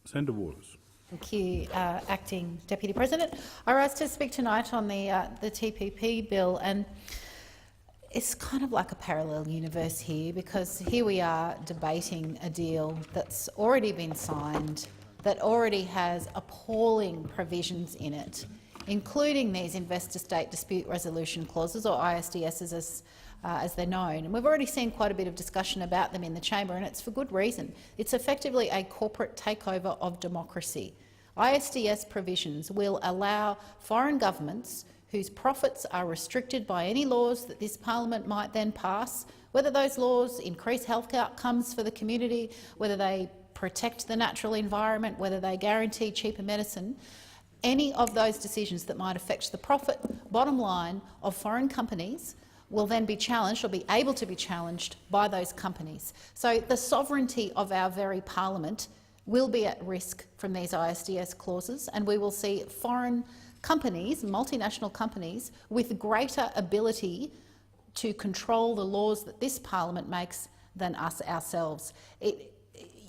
Senator Waters. Thank you, Acting Deputy President. I rise to speak tonight on the TPP bill, and it's kind of like a parallel universe here, because here we are debating a deal that's already been signed, that already has appalling provisions in it, including these investor-state dispute resolution clauses, or ISDS as they're known. And we've already seen quite a bit of discussion about them in the chamber, and it's for good reason. It's effectively a corporate takeover of democracy. ISDS provisions will allow foreign governments whose profits are restricted by any laws that this parliament might then pass, whether those laws increase health outcomes for the community, whether they protect the natural environment, whether they guarantee cheaper medicine, any of those decisions that might affect the profit bottom line of foreign companies will then be challenged, or be able to be challenged, by those companies. So the sovereignty of our very parliament will be at risk from these ISDS clauses, and we will see foreign companies, multinational companies, with greater ability to control the laws that this parliament makes than us ourselves.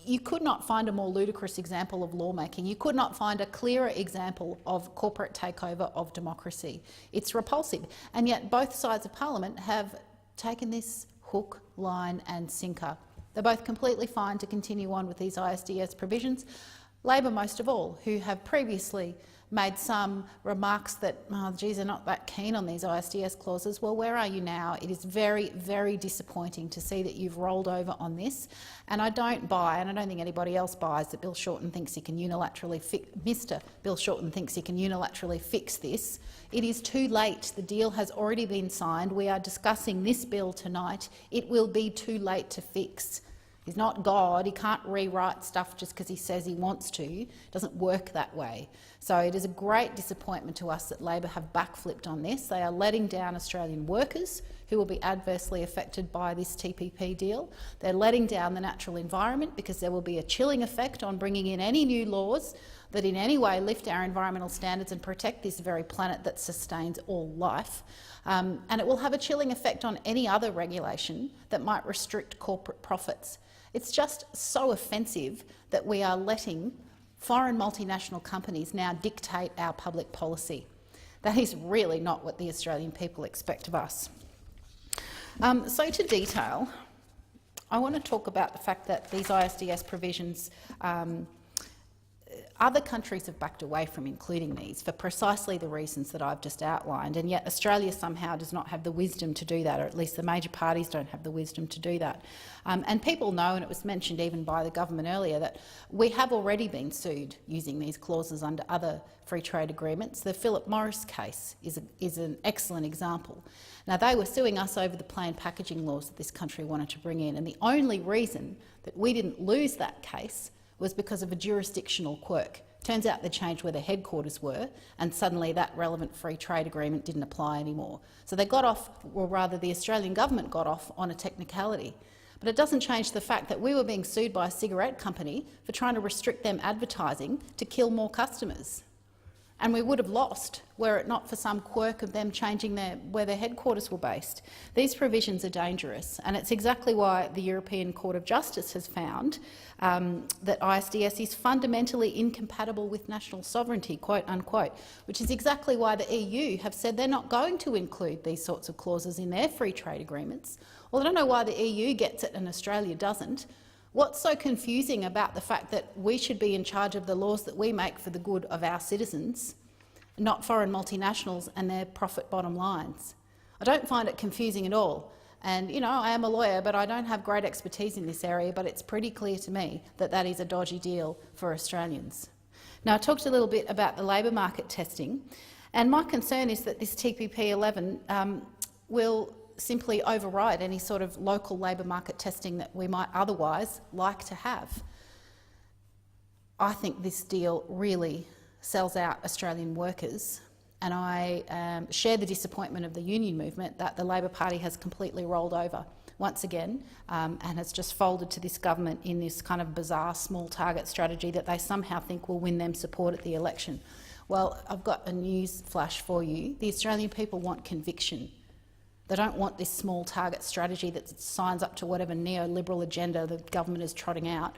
You could not find a more ludicrous example of lawmaking. You could not find a clearer example of corporate takeover of democracy. It's repulsive, and yet both sides of parliament have taken this hook, line and sinker. They're both completely fine to continue on with these ISDS provisions. Labor most of all, who have previously made some remarks that, oh, geez, they're not that keen on these ISDS clauses. Well, where are you now? It is very, very disappointing to see that you've rolled over on this. And I don't buy, and I don't think anybody else buys, that Bill Shorten thinks he can unilaterally Mr. Bill Shorten thinks he can unilaterally fix this. It is too late. The deal has already been signed. We are discussing this bill tonight. It will be too late to fix. He's not God. He can't rewrite stuff just because he says he wants to. It doesn't work that way. So it is a great disappointment to us that Labor have backflipped on this. They are letting down Australian workers who will be adversely affected by this TPP deal. They're letting down the natural environment, because there will be a chilling effect on bringing in any new laws that in any way lift our environmental standards and protect this very planet that sustains all life. And it will have a chilling effect on any other regulation that might restrict corporate profits. It's just so offensive that we are letting foreign multinational companies now dictate our public policy. That is really not what the Australian people expect of us. So to detail, I want to talk about the fact that these ISDS provisions, other countries have backed away from including these for precisely the reasons that I've just outlined, and yet Australia somehow does not have the wisdom to do that, or at least the major parties don't have the wisdom to do that. And people know, and it was mentioned even by the government earlier, that we have already been sued using these clauses under other free trade agreements. The Philip Morris case is an excellent example. Now, they were suing us over the plain packaging laws that this country wanted to bring in, and the only reason that we didn't lose that case was because of a jurisdictional quirk. Turns out they changed where their headquarters were, and suddenly that relevant free trade agreement didn't apply anymore. So they got off, or rather the Australian government got off, on a technicality. But it doesn't change the fact that we were being sued by a cigarette company for trying to restrict them advertising to kill more customers. And we would have lost were it not for some quirk of them changing where their headquarters were based. These provisions are dangerous, and it's exactly why the European Court of Justice has found that ISDS is fundamentally incompatible with national sovereignty, quote unquote, which is exactly why the EU have said they're not going to include these sorts of clauses in their free trade agreements. Well, I don't know why the EU gets it and Australia doesn't. What's so confusing about the fact that we should be in charge of the laws that we make for the good of our citizens, not foreign multinationals and their profit bottom lines? I don't find it confusing at all. And, you know, I am a lawyer, but I don't have great expertise in this area, but it's pretty clear to me that that is a dodgy deal for Australians. Now, I talked a little bit about the labour market testing, and my concern is that this TPP 11 will simply override any sort of local labour market testing that we might otherwise like to have. I think this deal really sells out Australian workers, and I share the disappointment of the union movement that the Labor Party has completely rolled over once again and has just folded to this government in this kind of bizarre small target strategy that they somehow think will win them support at the election. Well, I've got a news flash for you. The Australian people want conviction. They don't want this small target strategy that signs up to whatever neoliberal agenda the government is trotting out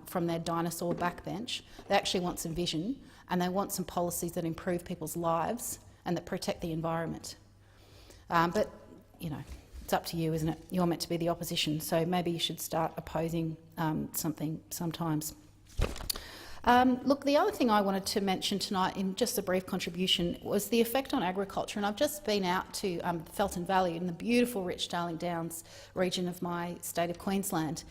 from their dinosaur backbench. They actually want some vision, and they want some policies that improve people's lives and that protect the environment. But, you know, it's up to you, isn't it? You're meant to be the opposition, so maybe you should start opposing something sometimes. Look, the other thing I wanted to mention tonight in just a brief contribution was the effect on agriculture. And I've just been out to Felton Valley in the beautiful rich Darling Downs region of my state of Queensland.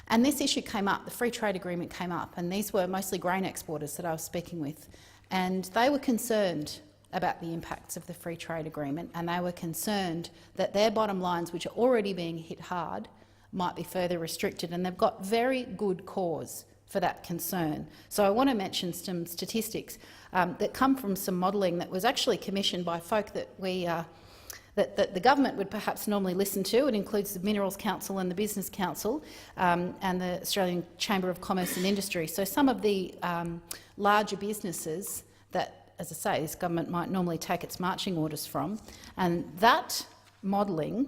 And this issue came up, the free trade agreement came up, and these were mostly grain exporters that I was speaking with. And they were concerned about the impacts of the free trade agreement, and they were concerned that their bottom lines, which are already being hit hard, might be further restricted. And they've got very good cause for that concern. So I want to mention some statistics that come from some modelling that was actually commissioned by folk that that the government would perhaps normally listen to. It includes the Minerals Council and the Business Council and the Australian Chamber of Commerce and Industry. So some of the larger businesses that, as I say, this government might normally take its marching orders from, and that modelling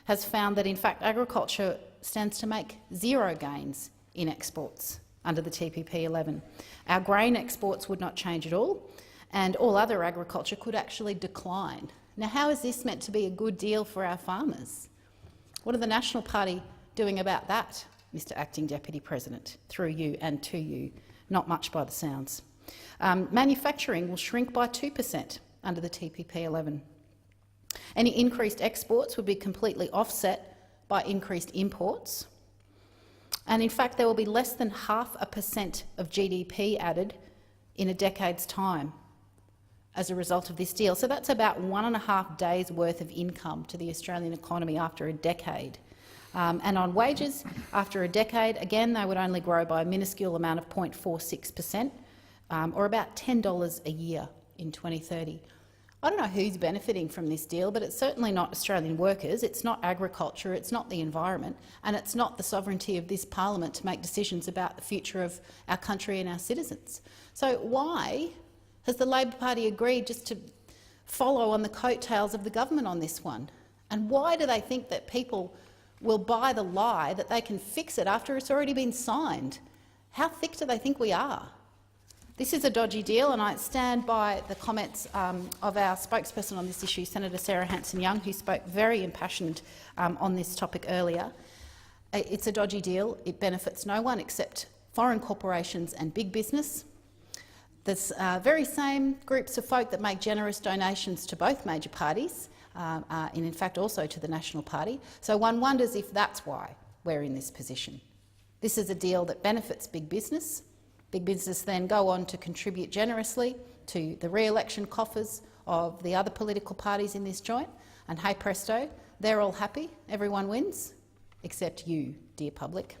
has found that in fact agriculture stands to make zero gains in exports under the TPP-11. Our grain exports would not change at all, and all other agriculture could actually decline. Now, how is this meant to be a good deal for our farmers? What are the National Party doing about that, Mr Acting Deputy President, through you and to you? Not much by the sounds. Manufacturing will shrink by 2% under the TPP-11. Any increased exports would be completely offset by increased imports. And in fact, there will be less than 0.5% of GDP added in a decade's time as a result of this deal. So that's about 1.5 days' worth of income to the Australian economy after a decade. And on wages, after a decade, again, they would only grow by a minuscule amount of 0.46%, or about $10 a year in 2030. I don't know who's benefiting from this deal, but it's certainly not Australian workers, it's not agriculture, it's not the environment, and it's not the sovereignty of this parliament to make decisions about the future of our country and our citizens. So why has the Labor Party agreed just to follow on the coattails of the government on this one? And why do they think that people will buy the lie that they can fix it after it's already been signed? How thick do they think we are? This is a dodgy deal, and I stand by the comments of our spokesperson on this issue, Senator Sarah Hanson-Young, who spoke very impassioned on this topic earlier. It's a dodgy deal. It benefits no one except foreign corporations and big business. There's very same groups of folk that make generous donations to both major parties, and in fact also to the National Party. So one wonders if that's why we're in this position. This is a deal that benefits big business. Big business then go on to contribute generously to the re-election coffers of the other political parties in this joint, and hey presto, they're all happy, everyone wins, except you, dear public.